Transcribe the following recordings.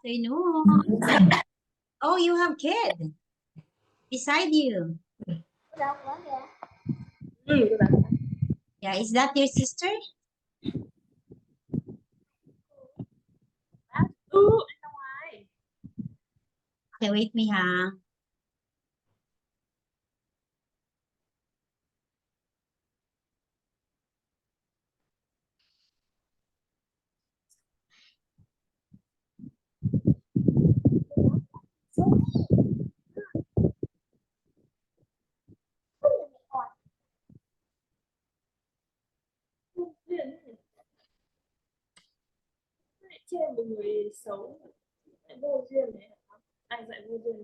afternoon. Oh, you have kid beside you. Yeah, is that your sister? Okay, wait me, ha. Chơi một người xấu lại vô duyên đấy hả? Ai dạy vô duyên?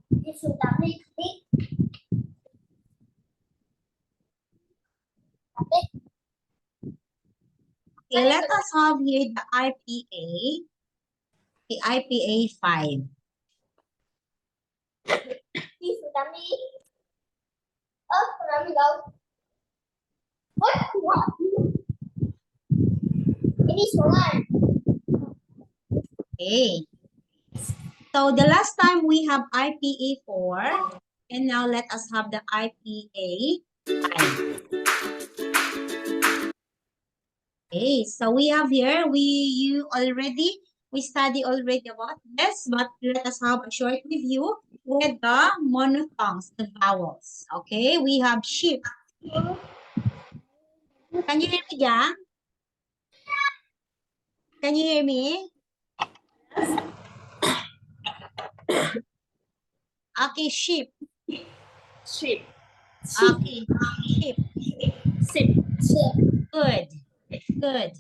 Đi xuống tắm đi. Okay, let us have here the IPA. The IPA 5. Đi xuống tắm đi. Con tắm đi đâu? Đi xuống rồi. Okay. So the last time we have IPA 4, and now let us have the IPA 5. Okay, so we have here, we study already about this, but let us have a short review with the monophthongs, the vowels. Okay, we have sheep. Can you hear me, Jang? Can you hear me? Okay, sheep. Sheep. Okay, sheep. Sheep. Good. Good.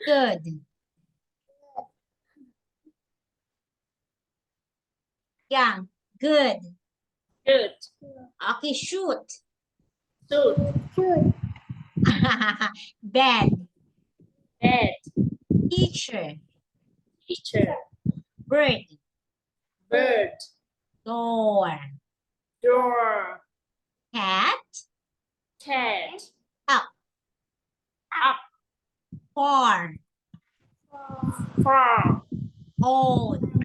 Good. Yang. Good. Good. Okay, shoot. Shoot. Bed. Bed. Teacher. Teacher. Bird. Bird. Door. Door. Cat. Cat. Up. Up. Far. Far. On.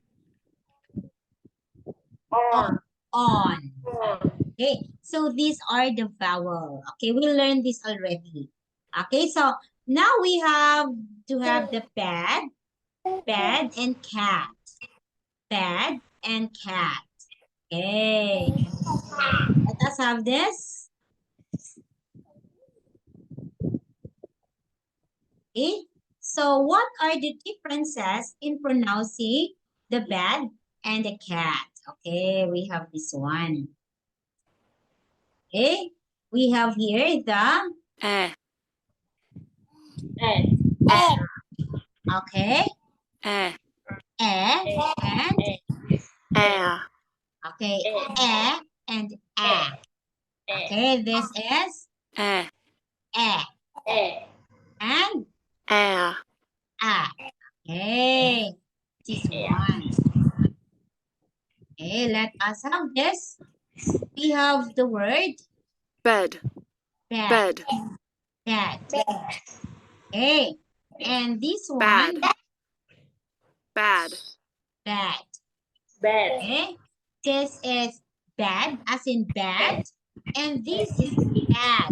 On. On. On. Okay, so these are the vowel. Okay, we learned this already. Okay, so now we have to have the bed, and cat. Bed and cat. Okay, let us have this. Okay, so what are the differences in pronouncing the bed and the cat? Okay, we have this one. Okay, we have here the okay, and okay, and a. Okay, this is a and a. Okay, this one. Okay, let us have this. We have the word Bed. bed. Bed. Bed. Okay, and this Bad. one Bad. bad. Bed. Okay, this is bad as in bad, and this is bad.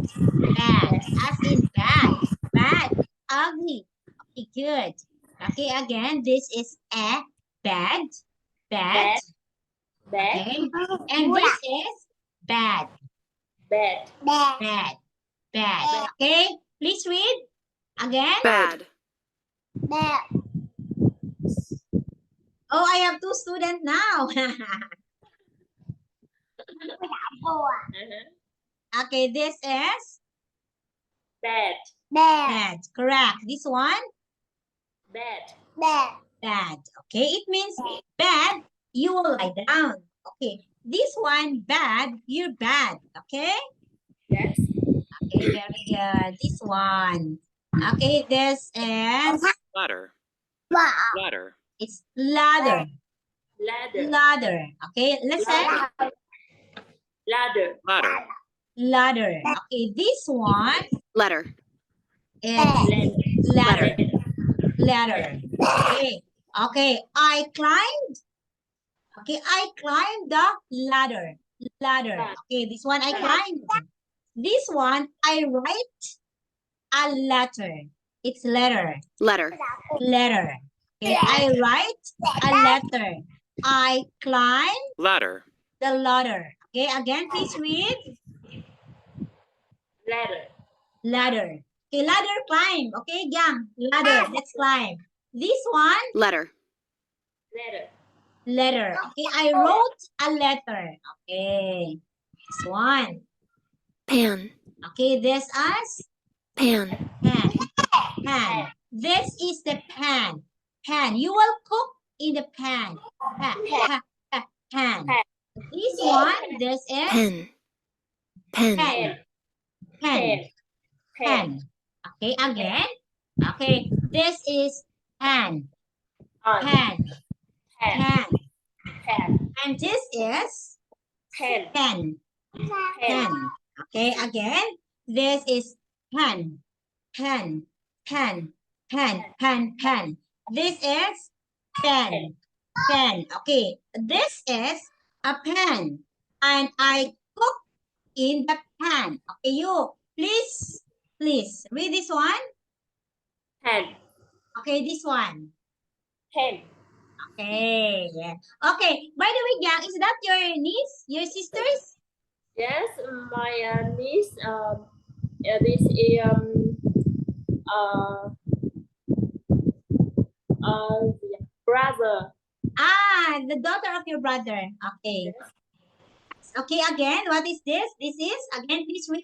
Bad as in bad. Bad. Ugly. Okay, good. Okay, again, this is a bad. Bad. Bed. Okay, and this is bad. Bed. Bad. Bad. Okay, please read again. Bad. Oh, I have 2 students now. Okay, this is Bed. bad. Correct. This one, Bed. bad. Okay, it means bad, you will lie down. Okay, this one, bad, you're bad. Okay? Yes. Okay, very good. This one. Okay, this is, Ladder. Wow. Ladder. it's ladder. Ladder. Ladder. Okay, let's say Ladder. Ladder. ladder. Okay, this one Letter. is Ladder. ladder. Ladder. Okay. Okay, I climbed. Okay, I climbed the ladder. Ladder. Okay, this one I climbed. This one I write a letter. It's letter. Letter. Letter. Okay, I write a letter. I climb Ladder. the ladder. Okay, again, please read. Ladder. Ladder. Okay, ladder, climb. Okay, Yang, ladder, let's climb. This one, Letter. Ladder. letter. Okay, I wrote a letter. Okay, this one. Pan. Okay, this is Pan. pan. Pan. This is the pan. Pan. You will cook in the pan. Pan. This one, this is Pen. Pen. pen. Pen. Pen. Okay, again. Okay, this is pan. Pan. Pan. Pen. And this is Pen. pen. Pen. Okay, again. This is pen. Pen. Pen. Pen. Pen. Pen. This is pen. Pen. Okay, this is a pen. And I cook in the pan. Okay, you please read this one. Pen. Okay, this one. Pen. Okay, yeah. Okay, by the way, Yang, is that your niece, your sisters? Yes, my niece. This is brother. Ah, the daughter of your brother. Okay. Okay, again, what is this? This is, again, please read.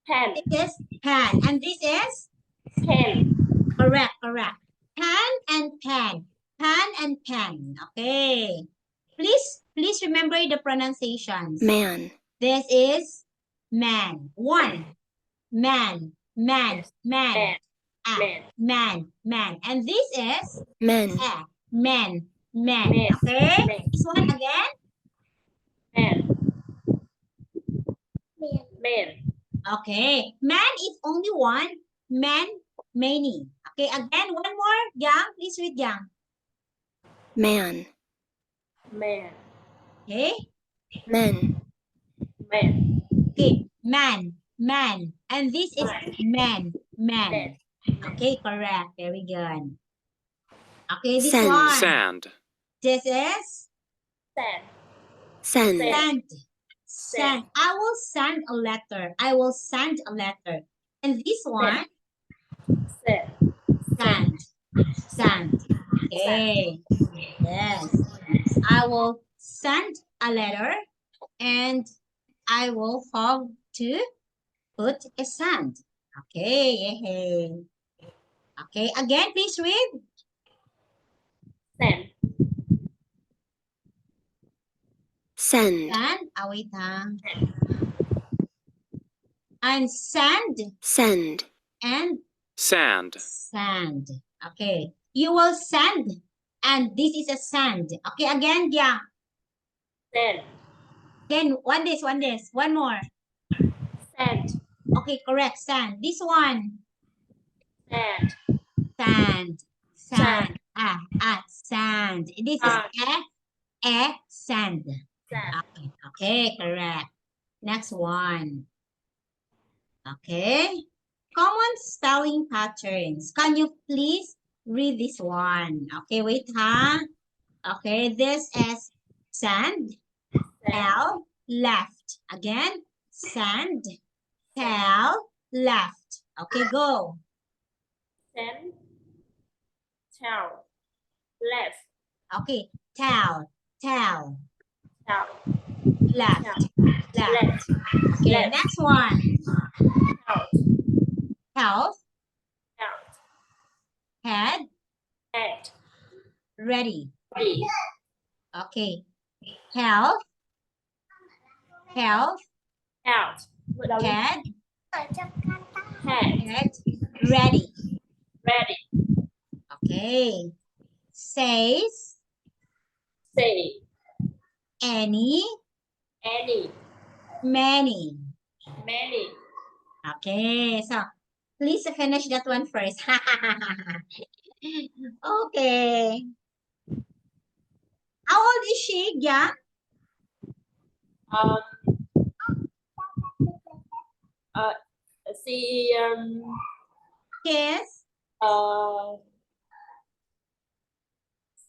Pen. This is pan. And this is? Pen. Correct. Pan and pen. Pan and pen. Okay. Please remember the pronunciations. Man. This is man. One. Man. Man. Ah, Man. man. And this is Men. man. Man. Okay. Man. This one again. Man. Man. Okay. Man is only one. Man, many. Okay. Again, one more. Yang, please read Yang. Man. Man. Okay. Men. Man. Okay. Man. And this is man. Okay, correct. Very good. Okay, this Sand. one. Sand. This is Sand. Send. send. Send. I will send a letter. And this one, Sand. send. Okay. Yes. I will send a letter and I will have to put a sand. Okay. Yay. Okay. Again, please read. Sand. Send. And, wait ha. And sand Send. and Sand. sand. Okay. You will send and this is a sand. Okay, again, yeah. Sand. Then one this. One more. Sand. Okay, correct. Sand. This one. Sand. Sand. Sand. Sand. This Sand. is sand. Sand. Okay, correct. Next one. Okay. Common spelling patterns. Can you please read this one? Okay, wait, huh? Okay, this is sand, L, left. Again, sand, L, left. Okay, go. Sand. Towel. Left. Okay, towel, Towel. left. Left. Okay, left. next one. Out. Health, Out. head, Head. Ready. Ready. Okay. Health. Health. Out. Head. Head. Head. Ready. Ready. Okay. Says. Say. Any. Any. Many. Many. Okay. So, please finish that one first. Okay. How old is she, Yang? Um. She Yes.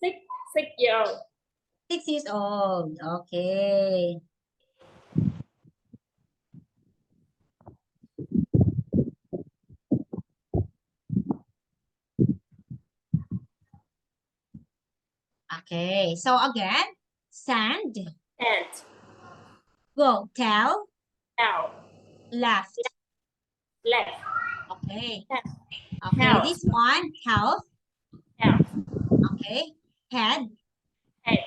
6 year old. 6 years old. Okay. Okay. So again, sand. And Go. Tell. out. Left. Left. Okay. Health. Okay. Health. This one. Health. Out. Okay. Head. Head.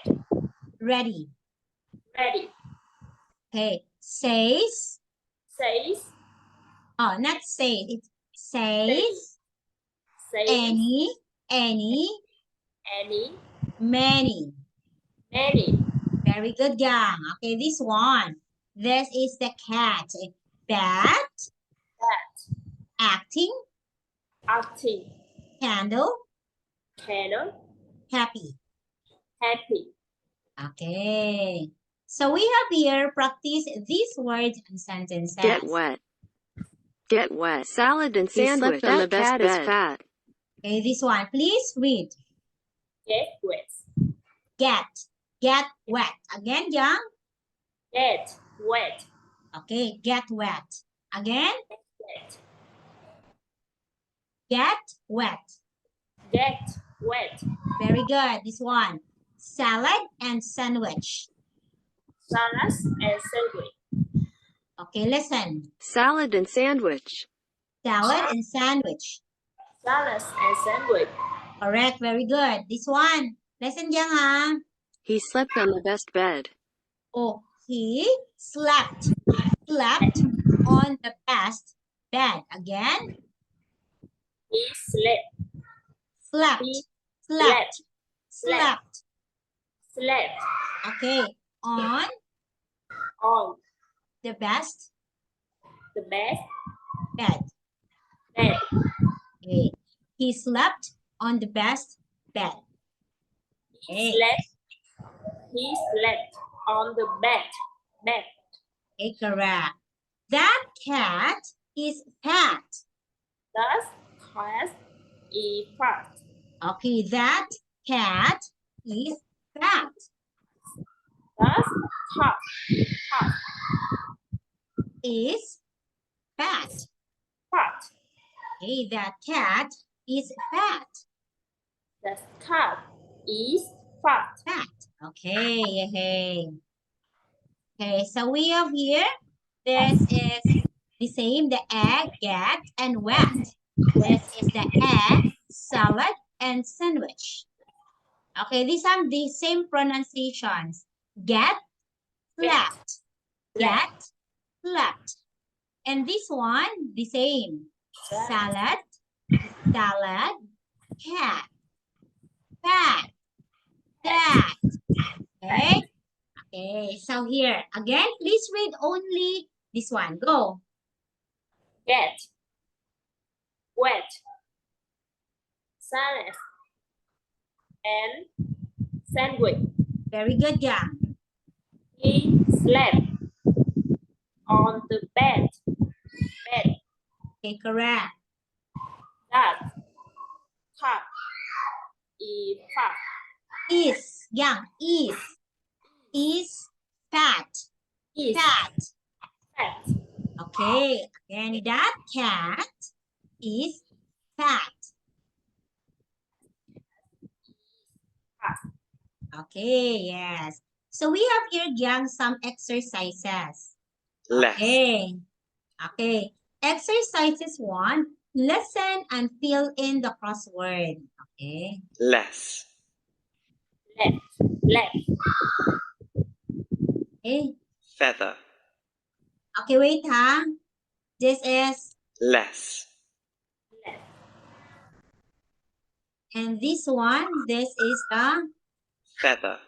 Ready. Ready. Okay. Says. Says. Oh, not say. It's says. Says. Any. Any. Many. Many. Very good, Yang. Okay, this one. This is the cat. Bat. Bat. Acting. Acting. Candle. Candle. Happy. Happy. Okay. So we have here practice these words and sentences. Get wet. Get wet. Salad and He sandwich. slept on the That best cat is bed. fat. Okay, this one. Please read. Get wet. Get. Get wet. Again, Yang. Get wet. Okay, get wet. Again, Wet. get wet. Get wet. Very good. This one. Salad and sandwich. Salad and sandwich. Okay, listen. Salad and sandwich. Salad and sandwich. Salad and sandwich. Correct. Very good. This one. Listen, Yang, ha? He slept on the best bed. Oh, he slept. Slept on the best bed. Again, He slept. slept. He Slept. Slept. Slept. Slept Okay. On on the best the best bed. bed. Okay. He slept on the best bed. He slept on the bed. Okay, correct. That cat is fat. Thus, cat is fat. Okay, that cat is fat. Thus, cat Is fat. fat. Okay, that cat is fat. The cat is fat. Fat. Okay, yay. Okay, so we have here, this is the same, the egg, get, and wet. This is the egg, salad, and sandwich. Okay, these are the same pronunciations. Get, slept. Get, slept. And this one, the same. Salad, salad, cat, fat, that. Okay? Okay, so here, again, please read only this one. Go. Get wet. Salad and sandwich. Very good, yeah. He slept on the bed. Okay, correct. That cat is fat. Is, young, is fat. Is Fat. fat. Okay, and that cat is fat. Okay, yes. So we have here, Yang, some exercises. Left. Okay. Okay. Exercises 1, listen and fill in the crossword. Okay. Less. Left. Okay. feather, Okay, wait ha. This is, less, and this one, this is the feather,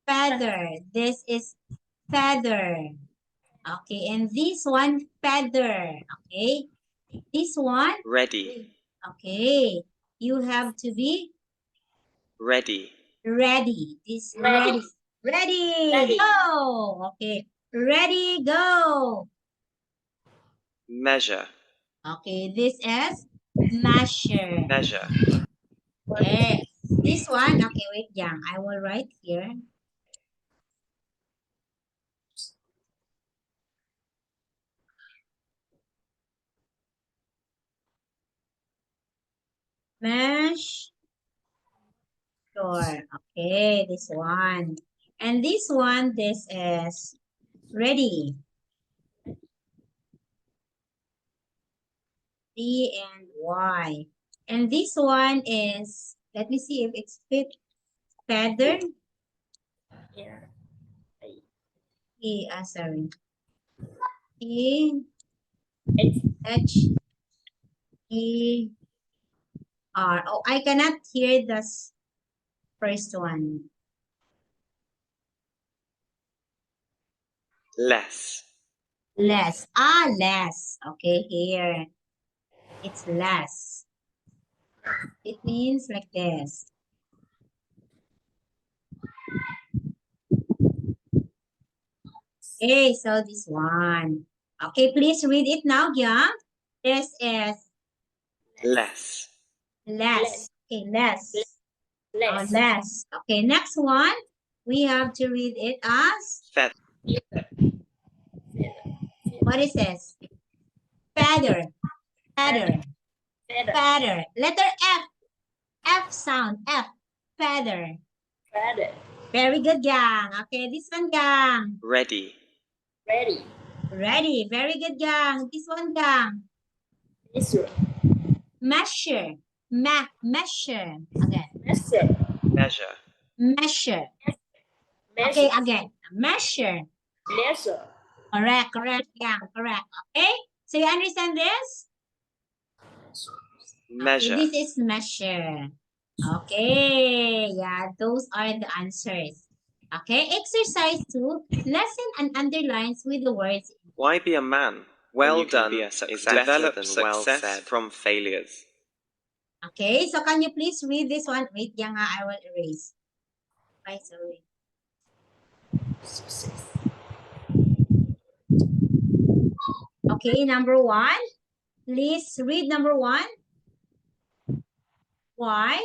feather. This is feather. Okay, and this one, feather. Okay. This one, ready, okay. You have to be ready, ready. This ready. Ready. Go. Okay. Ready, go. measure, Okay, this is measure. measure, Yes. This one, okay, wait, Yang. I will write here. Mesh. Sure. Okay, this one. And this one, this is ready. D and Y. And this one is, let me see if it's fit, feather. Yeah. Sorry. E, H. H, E, R. Oh, I cannot hear the first one. less, Less. Less. Okay, here. It's less. It means like this. Okay, so this one. Okay, please read it now, Yang. This is less, less. Okay, less. Less. Less. Okay, next one. We have to read it as, feather, what is this? Feather. Feather. Feather. Feather. Letter F. F sound. F. Feather. Feather. Very good, Yang. Okay, this one, Yang. ready, Ready. Ready. Very good, Yang. This one, Yang. Measure. Measure. Measure. Again. Measure. measure, Measure. Okay, Measure. again. Measure. Measure. Correct, Yang. Correct. Okay? So you understand this? Okay, measure, this is measure. Okay, yeah, those are the answers. Okay, exercise 2, lesson and underlines with the words. why be a man? Well You can done be a is success develop better than well success said. from failures. Okay, so can you please read this one? Wait, Yang, I will erase. Okay, sorry. Success. Okay, number 1. Please read number 1. Why?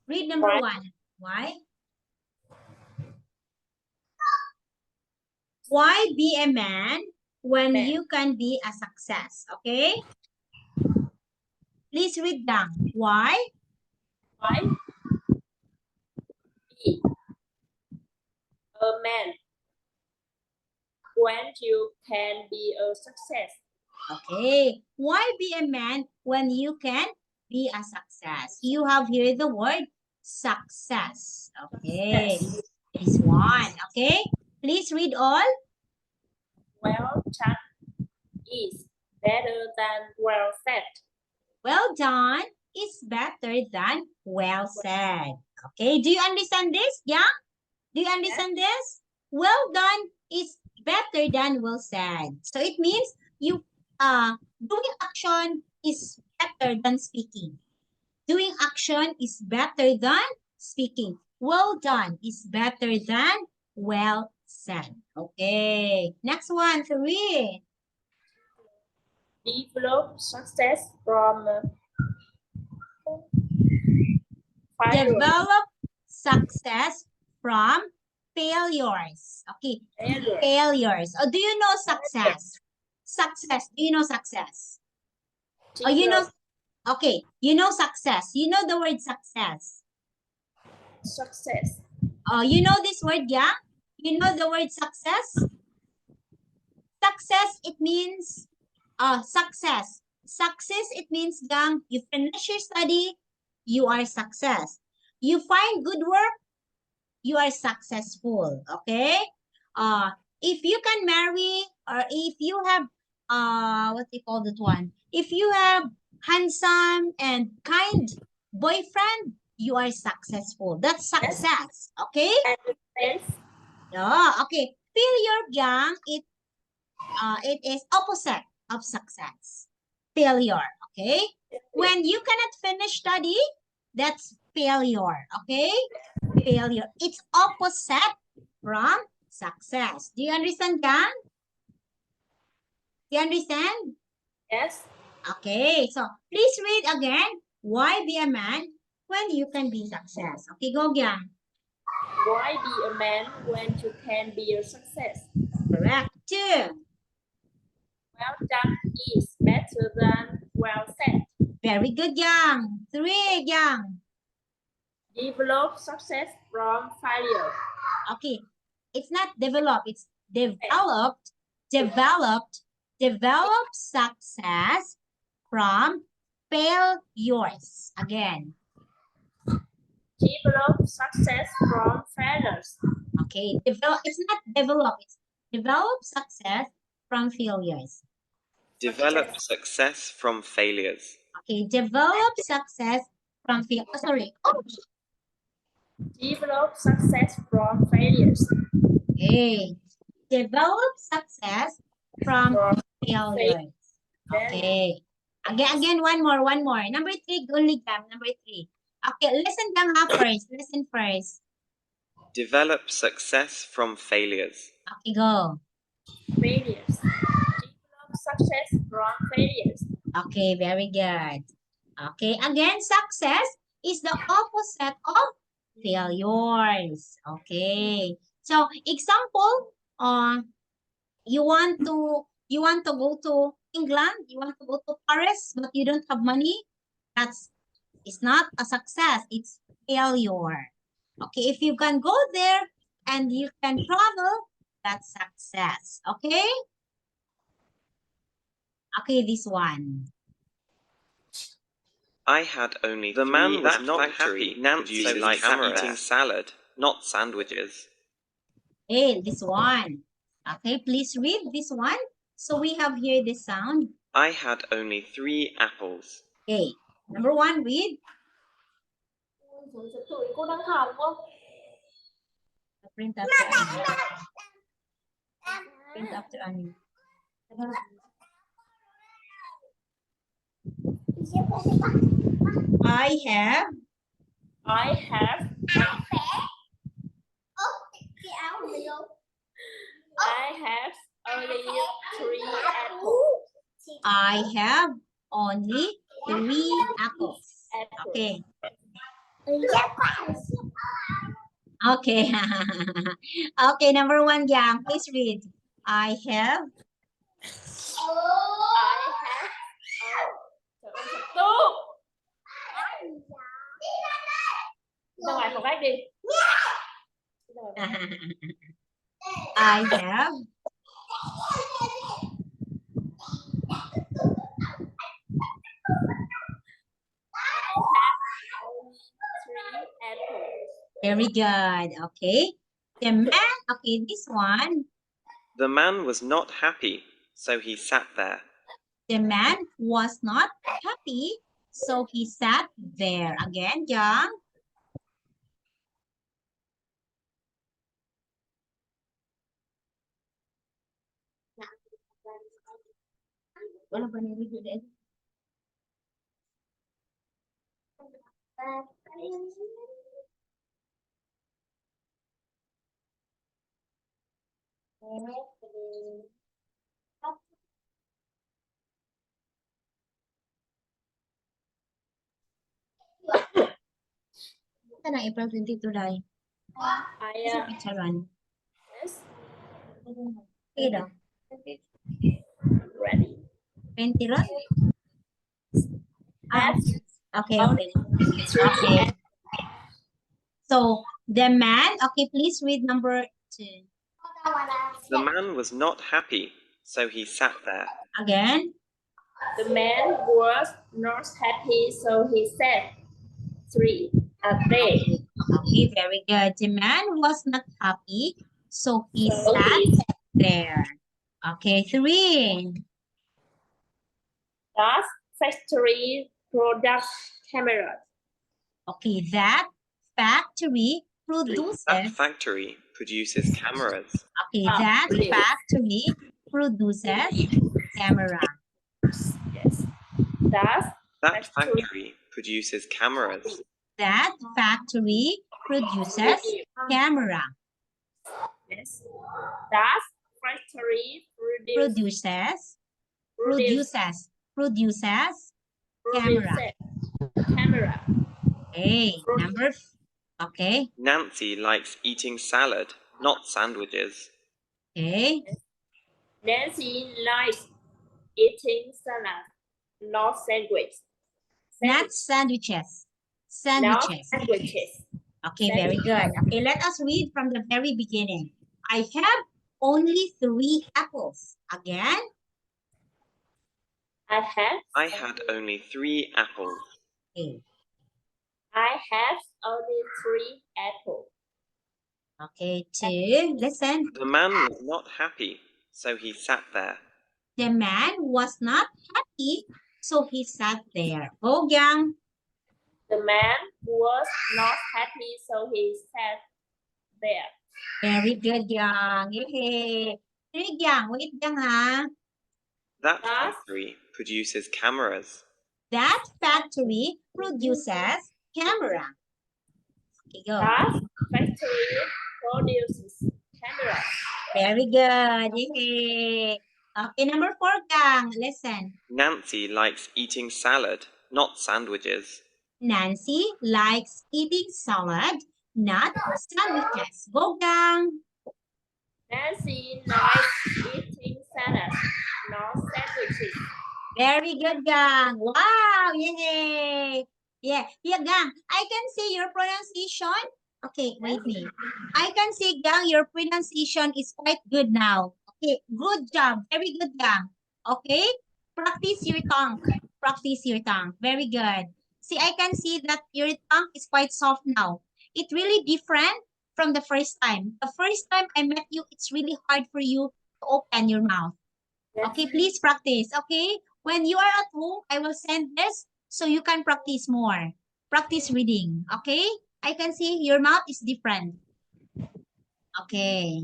Read number Why? 1. Why? Why be a man when Man. you can be a success? Okay? Please read down. Why? Why? Be a man when you can be a success. Okay. Why be a man when you can be a success? You have here the word success. Okay. Success. This one. Okay. Please read all. Well done is better than well said. Well done is better than well said. Okay. Do you understand this? Yeah? Do you understand this? Well done is better than well said. So it means you doing action is better than speaking. Doing action is better than speaking. Well done is better than well said. Okay. Next one, 3. Develop success from failure. Develop success from failures. Okay. Failure. Failures. Oh, do you know success? Success. Do you know success? Oh, you know. Okay. You know success. You know the word success. Success. Oh, you know this word, yeah? You know the word success? Success, it means success. Success, it means gang, you finish your study, you are success. you find good work, you are successful. Okay? If you can marry, or if you have what do you call that one? If you have handsome and kind boyfriend, you are successful. That's success. Okay? And friends. Yeah, okay. Failure, Yang, it is opposite of success. Failure, okay? When you cannot finish study, that's failure, okay? Failure. It's opposite from success. Do you understand, Yang? Do you understand? Yes. Okay, so please read again. Why be a man when you can be success? Okay, go, Yang. Why be a man when you can be a success? Correct. 2. Well done is better than well said. Very good, Yang. 3, Yang. Develop success from failure. Okay, it's not develop, it's developed success from failures. Again, Develop success from failures. okay, develop, it's not develop, it's develop success from failures. Develop success from failures. Okay, develop success from sorry. Oh, Develop success from failures. okay, develop success from failures. Okay. Again, one more. Number 3, only Jam. Number 3. Okay, listen lang ha first. Listen first. Develop success from failures. Okay, go. Failures. Develop success from failures. Okay, very good. Okay, again, success is the opposite of failures. Okay. So, example, you want to go to England, you want to go to Paris, but you don't have money. It's not a success, it's failure. Okay, if you can go there and you can travel, that's success. Okay? Okay, this one. I had only the man was not happy. Nancy likes eating salad, not sandwiches. Hey, this one. Okay, please read this one. So we have here the sound. I had only 3 apples. Okay, number 1, read. Tụi cô đang học không? Print after Annie. Print after Annie. I have I have Cái áo này luôn. I have only 3 apples. I have only 3 apples. Okay. Okay. Okay, number 1, Yang. Please read. I have. I have Tú. Ra ngoài phòng khách đi. I have. Very good. Okay. The man, okay, this one. The man was not happy, so he sat there. The man was not happy, so he sat there. Again, Yang. Wala ba nilagay din? Ito na, April 22 dahil. Kasi picture run. Yes. Sige daw. Ready. 20 run? Okay, okay. Okay. Okay. So, the man, okay, please read number 2. The man was not happy, so he sat there. Again. The man was not happy, so he said 3. day. Okay, very good. The man was not happy, so he So sat he there. Okay, 3. does factory product cameras. Okay, that factory That produces. factory produces cameras. Okay, Ah, that produce. factory produces camera. Yes. Does That factory produces cameras. That factory produces camera. yes. Does factory produce Produces camera. camera. Okay, okay, Nancy likes eating salad, not sandwiches. okay. Nancy likes eating salad, not sandwich. Not sandwiches. Not Sandwiches. sandwiches. Okay, very good. Okay, let us read from the very beginning. I have only 3 apples. Again, I have only 3 apples. okay. I have only 3 apples. Okay, 2. Listen. The man was not happy, so he sat there. The man was not happy, so he sat there. Go, Yang. The man was not happy, so he sat there. Very good, Yang. Yay. Hey, Yang. Wait, Yang, ha? That factory produces cameras. That factory produces camera. Okay, go. That factory produces camera. Very good. Yay. Okay, number 4, Gang. Listen. Nancy likes eating salad, not sandwiches. Nancy likes eating salad, not sandwiches. Go, Gang. Nancy likes eating salad, not sandwiches. Very good, Gang. Wow. Yay. Yeah, Gang. I can see your pronunciation. Okay, wait me. I can see, Gang, your pronunciation is quite good now. Okay, good job. Very good, Gang. Okay, practice your tongue. Practice your tongue. Very good. See, I can see that your tongue is quite soft now. It's really different from the first time. The first time I met you, it's really hard for you to open your mouth. Okay, please practice. Okay, when you are at home, I will send this so you can practice more. Practice reading. Okay, I can see your mouth is different. Okay.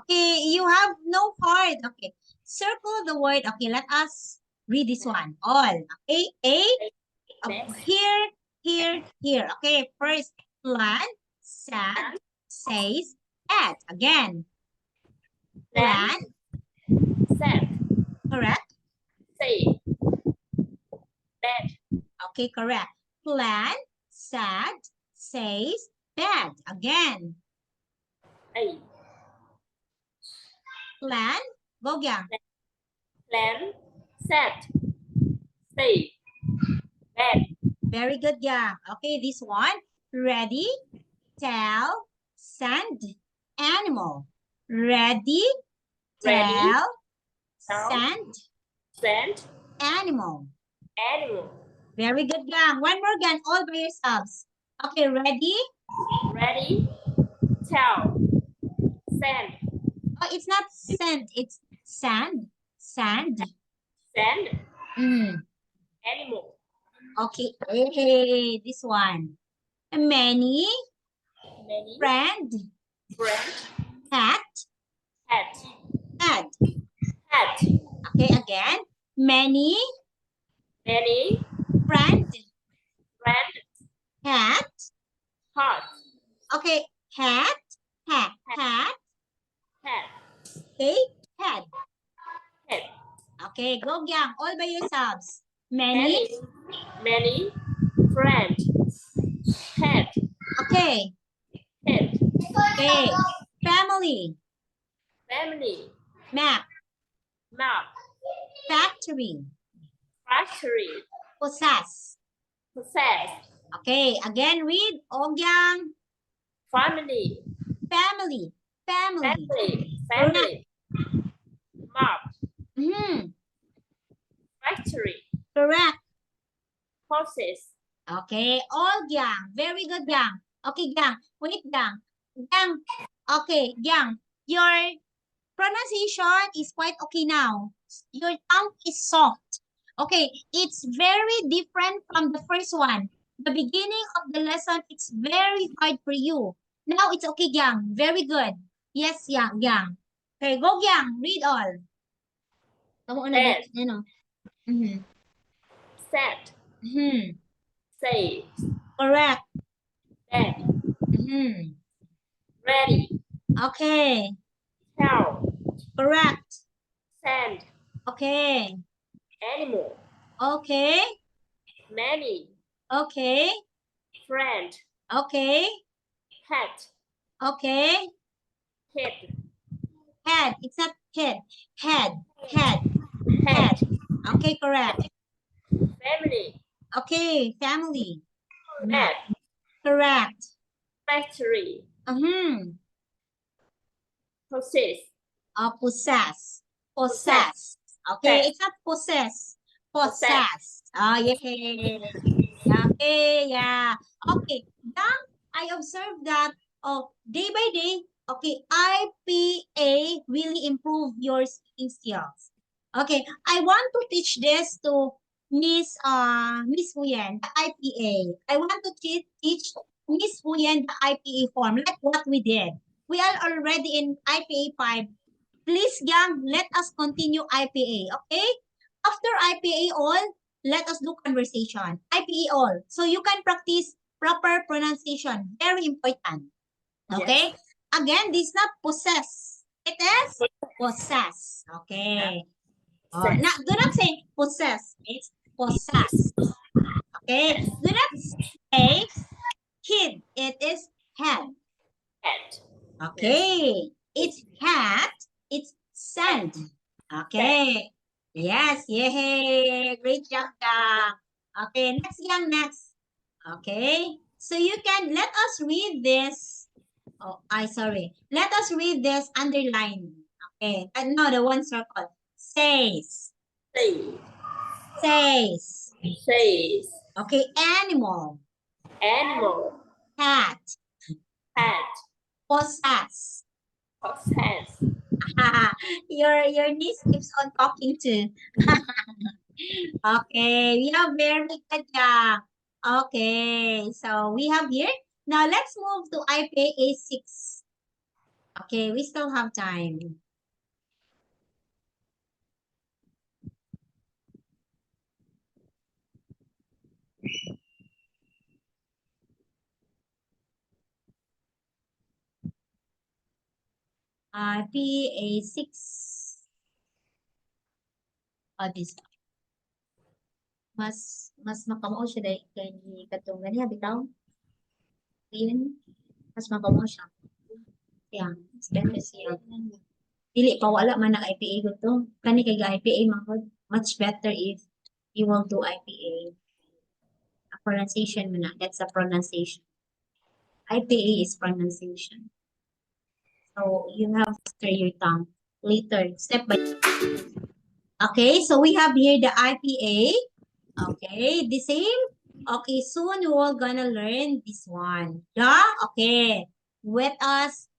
Okay, you have no heart. Okay, circle the word. Okay, let us read this one. All. Okay, here. Okay, first, plan, sad, says, at. Again, plan, Sad, correct? say, bad, Okay, correct. Plan, sad, says, bad. Again, a. plan, go again. Plan, sad, say, bad. Very good, yeah. Okay, this one. Ready, tell, send, animal. Ready, tell, send, Send, animal. animal. Very good, gang. One more again, all by yourselves. Okay, ready? Ready, tell, send, Oh, it's not send, it's sand. Sand. send, animal. Okay, hey, this one. Many, Many, friend, friend, cat, hat, hat. hat. Okay, again. Many, Many, friend, friend, hat. hat, Okay, hat. hat, Okay, head. hat. Okay, go gang, all by yourselves. Many. Many, friend, hat, Okay, hat, okay. Family, family, map, map, factory, factory, possess. possess, Okay, again read, Ogyang. family, Family, family, map, Mm-hmm. factory, Correct. possess, Okay, all Gyang. Very good, Gyang. Okay, Gyang. Wait, Gyang. Gyang. Okay, Gyang. Your pronunciation is quite okay now. Your tongue is soft. Okay, it's very different from the first one. The beginning of the lesson, it's very hard for you. Now it's okay, Gyang. Very good. Yes, Gyang, Gyang. Okay, go, Gyang. Read all. Kamu na Bed. dito, ano? Mhm. Set. Mhm. Say. Correct. Bed. Mhm. Ready. Okay. Tell. Correct. Sand. Okay. Animal. Okay. Many. Okay. Friend. Okay. Pet. Okay. Kid. Head. It's not kid. Head. Head. Head. Head. Okay, correct. Family. Okay, family. Map. Correct. Factory. Possess. Possess. Possess. Possess. Okay, Possess. it's not possess. Possess. Possess. Oh, yeah. Okay, yeah. Okay, now I observed that day by day, okay, IPA really improve your speaking skills. Okay, I want to teach this to Miss Huyen, the IPA. I want to teach Miss Huyen the IPA form, like what we did. We are already in IPA 5. Please, Yang, let us continue IPA, okay? After IPA all, let us do conversation. IPA all. So you can practice proper pronunciation. Very important. Okay? Yes. Again, this is not possess. It is possess. Okay. Possess. Do not say possess. It's possess. Okay. Do not say kid. It is head. Cat. Okay. It's cat. It's sand. Okay. Yes. Yay. Great job, Yang. Okay. Next, Yang. Next. Okay. So you can let us read this. Oh, sorry. Let us read this underline. Okay. No, the one circle. Says. Say. Says. Says. Okay. Animal. Animal. Cat. Cat. Possess. Possess. your niece keeps on talking to. Okay, we have very good job. Okay, so we have here. Now let's move to IPA 6. Okay, we still have time. IPA 6. This mas makamao siya dahil kay katong ganiya bitaw. Yun, mas makamao siya. Yeah, it's better siya. Dili pa wala man ang IPA ko to. Kani kay IPA man much better if you will do IPA. A pronunciation mo na. That's a pronunciation. IPA is pronunciation. So you have to stir your tongue later, step by. Okay, so we have here the IPA. Okay, the same. Okay, soon we are gonna learn this one. Yeah, okay. Let us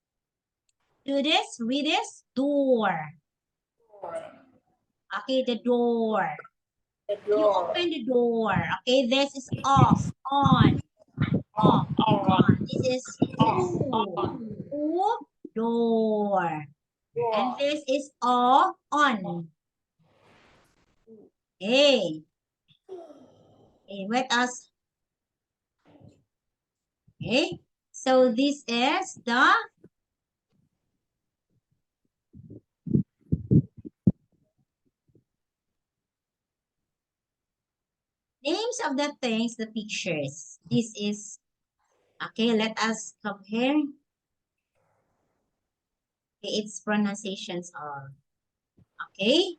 do this. Read this. Door. Okay, the door. The You door. open the door. Okay, this is off, on, off, on. This is door. And this is on. Okay. Okay, let us. Okay. So this is the names of the things, the pictures. This is, okay, let us compare. Okay, its pronunciations are, okay.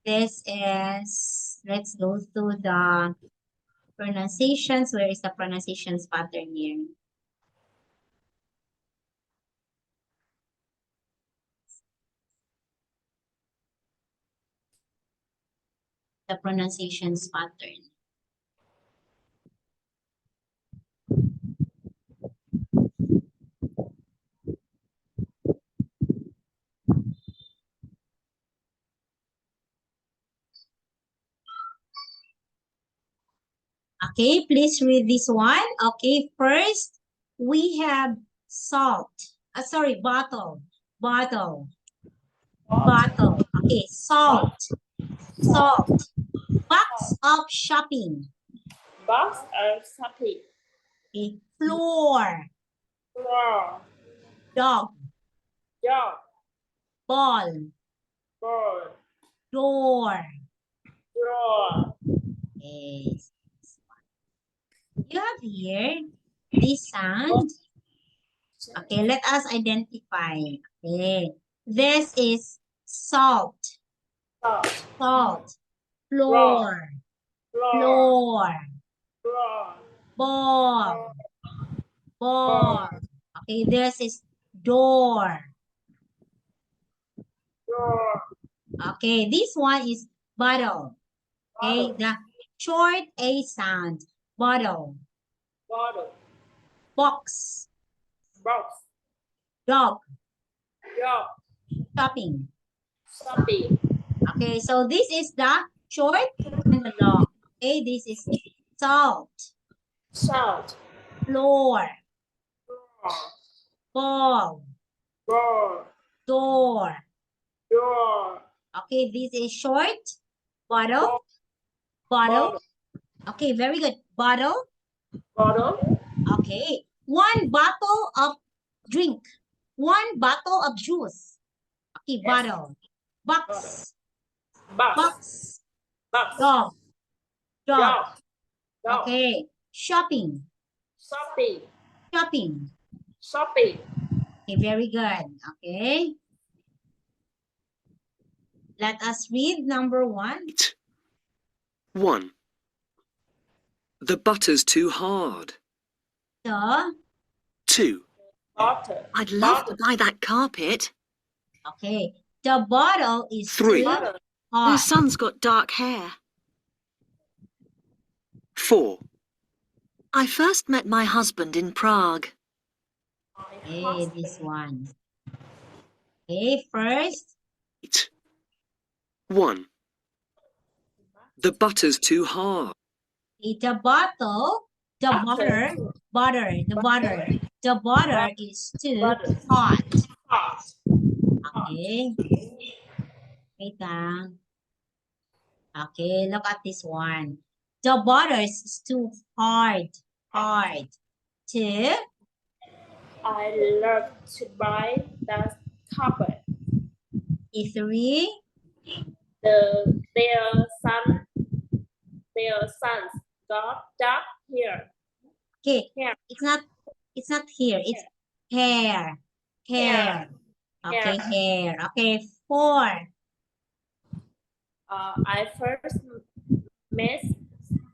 This is, let's go to the pronunciations. Where is the pronunciations pattern here? The pronunciations pattern. Okay, please read this one. Okay, first we have salt. Sorry, bottle. Bottle. Bottle. Okay, salt. Salt. Box of shopping. Box of shopping. Okay, floor. Floor. Dog. Dog. Ball. Ball. Door. Drawer. Yes. You have here this sound. Okay, let us identify. Okay, this is salt. Salt. Salt. Floor. Floor. Floor. Floor. Ball. Ball. Okay, this is door. Door. Okay, this one is bottle. Okay, the short A sound. Bottle. Bottle. Box. Box. Dog. Dog. Shopping. Shopping. Okay, so this is the short and the long. Okay, this is salt. Salt. Floor. Floor. Ball. Ball. Door. Door. Okay, this is short. Bottle. Bottle. Bottle. Okay, very good. Bottle. Bottle. Okay. One bottle of drink. One bottle of juice. Okay, Yes. bottle. Box. Box. Box. Box. Dog. Dog. Dog. Dog. Okay. Shopping. Shopping. Shopping. Shopping. Okay, very good. Okay. Let us read number 1. 1. The butter's too hard. The, 2. Butter. I'd love to buy that carpet. okay. The bottle is 3. too Butter. The hard. son's got dark hair. 4. I first met my husband in Prague. Okay, this one. Okay, first, 1. The butter's too hard. the bottle, the butter is too Butter. hot. Hot. Okay. Wait lang. Okay, look at this one. The butter is too hard. Hard. To, I love to buy the carpet. 3, Their sons got dark hair. okay, Hair. it's not here, it's hair. Hair. Okay, hair. Okay, 4. I first met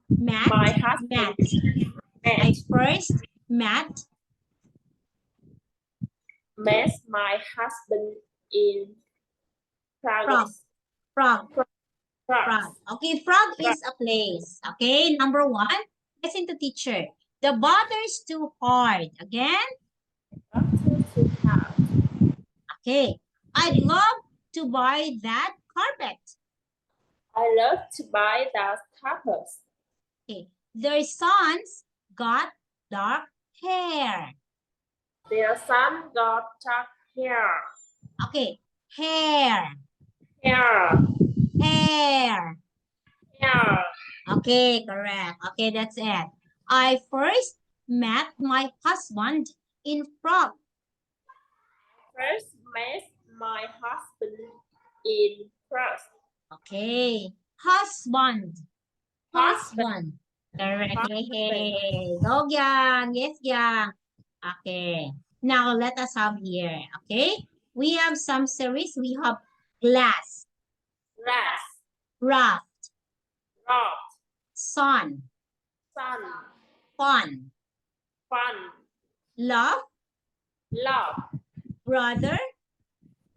Matt. my husband. I first met My husband in Prague. Frog. Frog. Okay, frog is a place. Okay, number 1. Listen to teacher. The butter's too hard. Again. Okay. I'd love to buy that carpet. I love to buy the carpet. Okay. Their sons got dark hair. Their son got dark hair. Okay. Hair. Hair. Hair. Hair. Okay, correct. Okay, that's it. I first met my husband in Prague. First met my husband in Prague. Okay. Husband. Husband. Correct. Hey. Go, Yang. Yes, Yang. Okay. Now, let us have here. Okay. We have some series. We have glass, Glass. raft, Rock. sun, Sun. fun, Fun. love, Love. brother,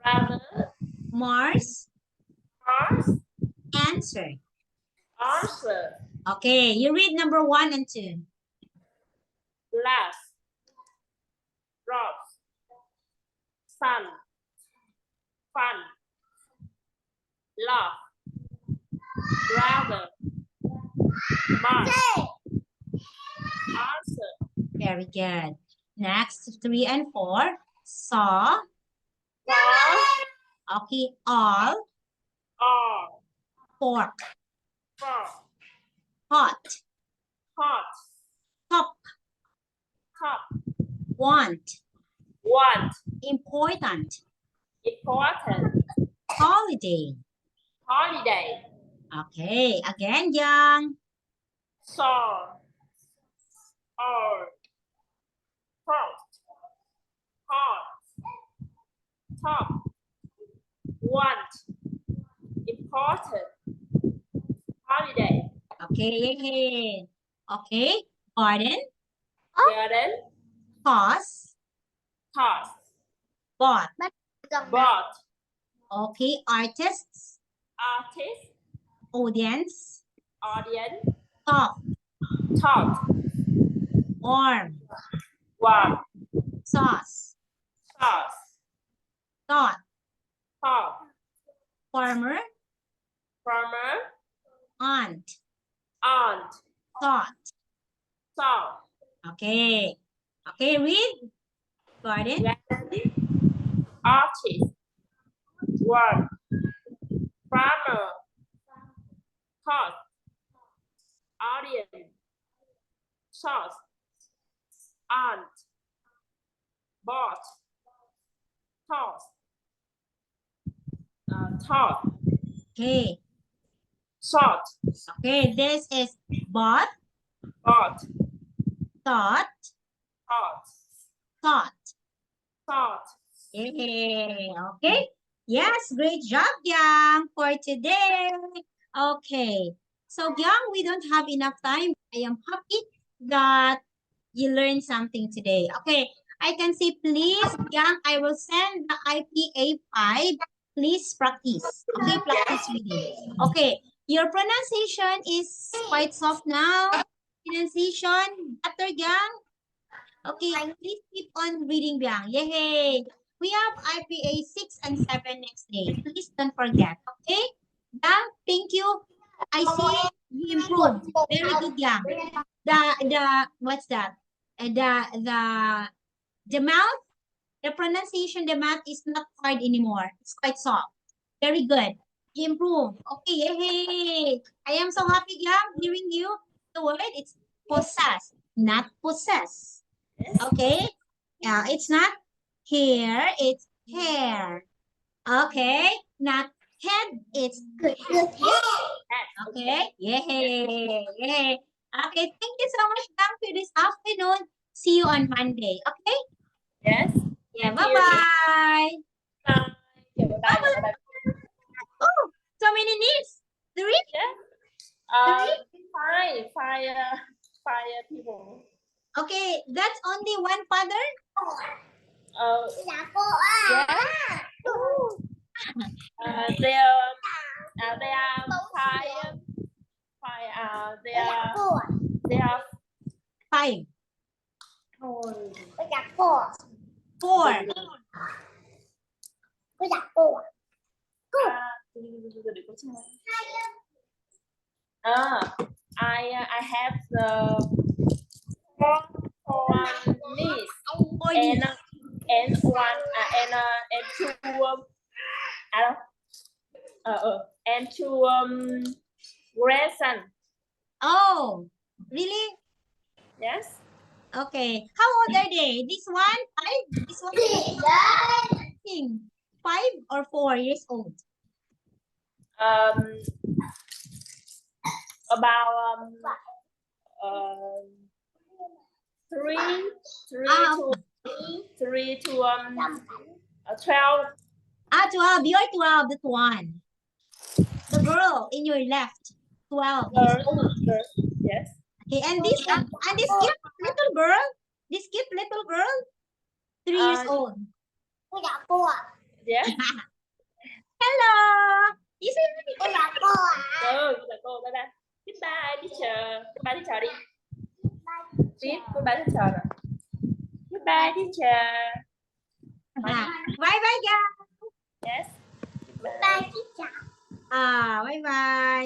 Brother. Mars, Mars. answer. Answer. Okay, you read number 1 and 2. Glass. Rock. Sun. Fun. Love. Brother. Mars. Very good. Next, 3 and 4. Saw. Okay, all. Fork. Hot. Top. Want. Important. Holiday. Okay, again, Young. Okay, yay. Okay, garden. Pause. Bought. Okay, artists. Audience. Top. Warm. Sauce. Thought. Farmer. Aunt. Thought. Okay. Okay, read. Garden. Artist, work, farmer, thought, audience, source, aunt, bought, thought, Okay. short, Okay, this is bought, bought, thought, thought, thought. Yay. Okay. Yes, great job, Yang, for today. Okay. So, Yang, we don't have enough time. I am happy that you learned something today. Okay. I can say, please, Yang, I will send the IPA 5. Please practice. Okay, practice reading. Okay. Your pronunciation is quite soft now. Pronunciation, better, Yang. Okay, please keep on reading, Yang. Yay! We have IPA 6 and 7 next day. Please don't forget, okay? Yang, thank you. I see you improved. Very good, Yang. What's that? The mouth, the pronunciation, the mouth is not hard anymore. It's quite soft. Very good. You improved. Okay, yay! I am so happy, Yang, hearing you. The word, it's possess, not possess. Okay? It's not hair, it's hair. Okay? Not head, it's head. Okay? Yay! Yay! Okay, thank you so much, Yang, for this afternoon. See you on Monday. Okay? yes, Yeah, Thank you. bye-bye. Bye. Oh, so many names. 3? Five people. Okay, that's only one father? They are five. 5. 4. I have the four niece Four and names. and one and two and two grandson. Oh, really? Yes. Okay. How old are they? This one, 5? This one, 5 or 4 years old? About three to 12. 12. You're 12, that one. The girl in your left, 12 years old. Yes. Okay, and this cute little girl, 3 years old. Yes. Hello. You say Là cô bye bye. Goodbye teacher. Goodbye teacher đi. Tiếp goodbye teacher rồi. Goodbye teacher. bye bye, guys. Yes. Bye, teacher. Bye bye.